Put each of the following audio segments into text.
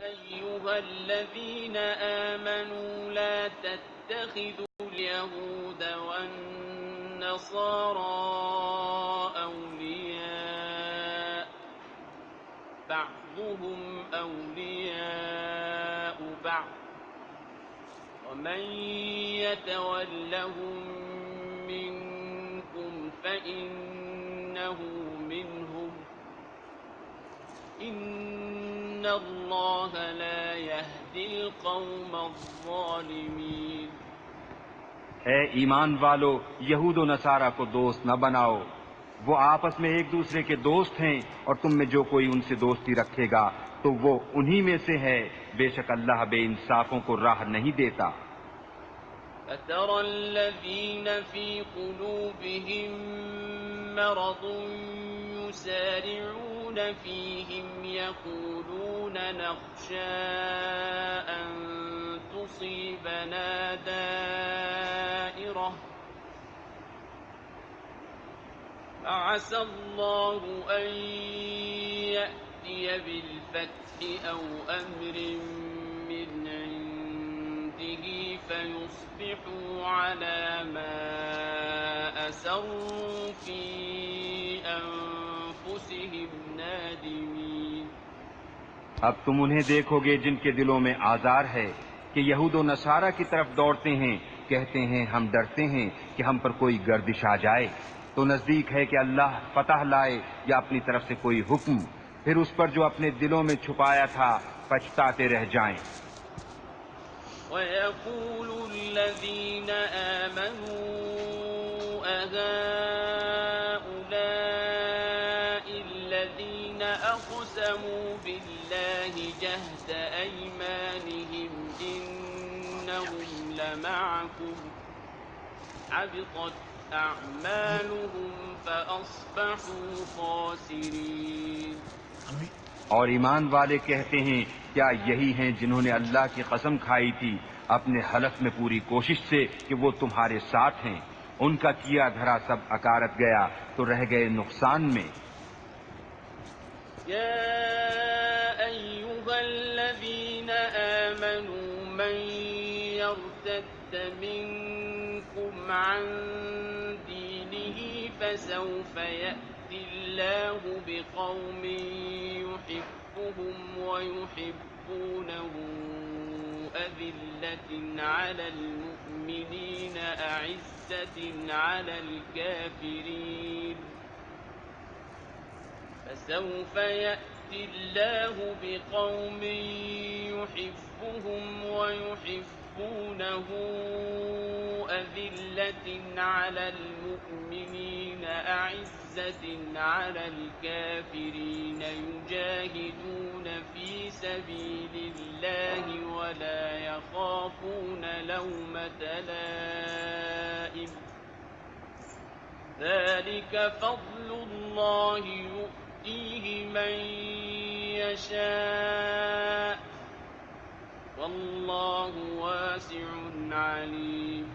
अय्युहल्लज़ीन आमनू ला तत्तखिदुल यहूद वन्नसारा औलिया बअज़ुहुम औलियाउ बअज़ वमन यतवल्लहुम मिनकुम फइन्नहु मिनहुम इन्नल्लाह ला यहदिल क़ौमज़्ज़ालिमीन। ए ईमान वालो, यहूद व नसारा को दोस्त न बनाओ। वो आपस में एक दूसरे के दोस्त हैं और तुम में जो कोई उनसे दोस्ती रखेगा तो वो उन्हीं में से है। बेशक अल्लाह बेइंसाफों को राह नहीं देता। فترى الذين في قلوبهم مرض يسارعون فيهم يقولون نخشى أن تصيبنا دائرة فعسى الله أن يأتي بالفتح أو أمر من عنده فيصبحوا على ما أسروا في أنفسهم نادمين। अब तुम उन्हें देखोगे जिनके दिलों में आजार है कि यहूद व नसारा की तरफ दौड़ते हैं, कहते हैं हम डरते हैं कि हम पर कोई गर्दिश आ जाए। तो नजदीक है कि अल्लाह फतह लाए या अपनी तरफ से कोई हुक्म, फिर उस पर जो अपने दिलों में छुपाया था पछताते रह जाएं। ويقول الذين آمنوا أهؤلاء الذين أقسموا بالله جهد أيمانهم إنهم لمعكم حبطت أعمالهم فأصبحوا خاسرين। और ईमान वाले कहते हैं क्या यही हैं जिन्होंने अल्लाह की कसम खाई थी अपने हलफ में पूरी कोशिश से कि वो तुम्हारे साथ हैं। उनका किया धरा सब अकारत गया तो रह गए नुकसान में। या अय्युहल्लज़ीन आमनू मन यर्तद्द मिनकुम अन दीनिही फसौफ यअतिल्लाहु बिक़ौमिन युहिब्बुहुम व युहिब्बूनहु अज़िल्लतिन अलल मुअ्मिनीन अ'iज़्ज़तिन अलल काफ़िरीन فسوف يأتي الله بقوم يحبهم ويحبونه أذلة على المؤمنين أعزة على الكافرين يجاهدون في سبيل الله ولا يخافون لومة لائم ذلك فضل الله يؤتيه من يشاء والله वासिउ अलीम।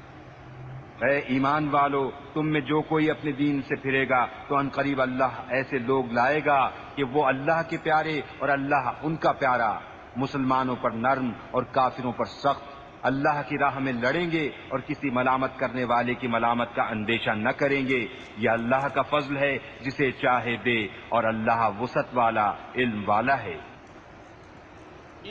ऐ ईमान वालो, तुम में जो कोई अपने दीन से फिरेगा तो अनकरीब अल्लाह ऐसे लोग लाएगा कि वो अल्लाह के प्यारे और अल्लाह उनका प्यारा, मुसलमानों पर नर्म और काफिरों पर सख्त, अल्लाह की राह में लड़ेंगे और किसी मलामत करने वाले की मलामत का अंदेशा न करेंगे। यह अल्लाह का फजल है जिसे चाहे दे और अल्लाह वसअत वाला, इल्म वाला है।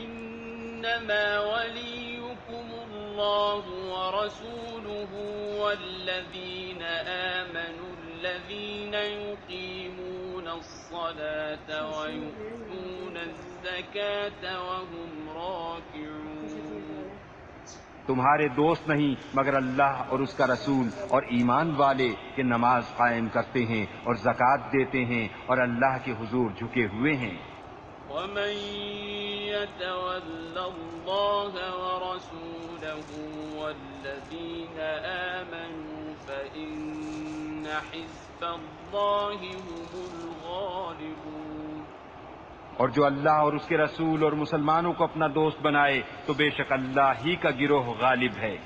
इन्नमा वलियुकुमुल्लाहु व रसूलुहु वल्लज़ीन आमनुल्लज़ीन युक़ीमूनस्सलात व यु'तूनज़्ज़कात व हुम राकिऊन। तुम्हारे दोस्त नहीं मगर अल्लाह और उसका रसूल और ईमान वाले के नमाज कायम करते हैं और ज़कात देते हैं और अल्लाह के हुजूर झुके हुए हैं। वमन यतवल्लल्लाह व रसूलहु वल्लज़ीन आमनू फइन्न हिज़्बल्लाहि हुमुल गालिबून। और जो अल्लाह और उसके रसूल और मुसलमानों को अपना दोस्त बनाए तो बेशक अल्लाह ही का गिरोह गालिब है।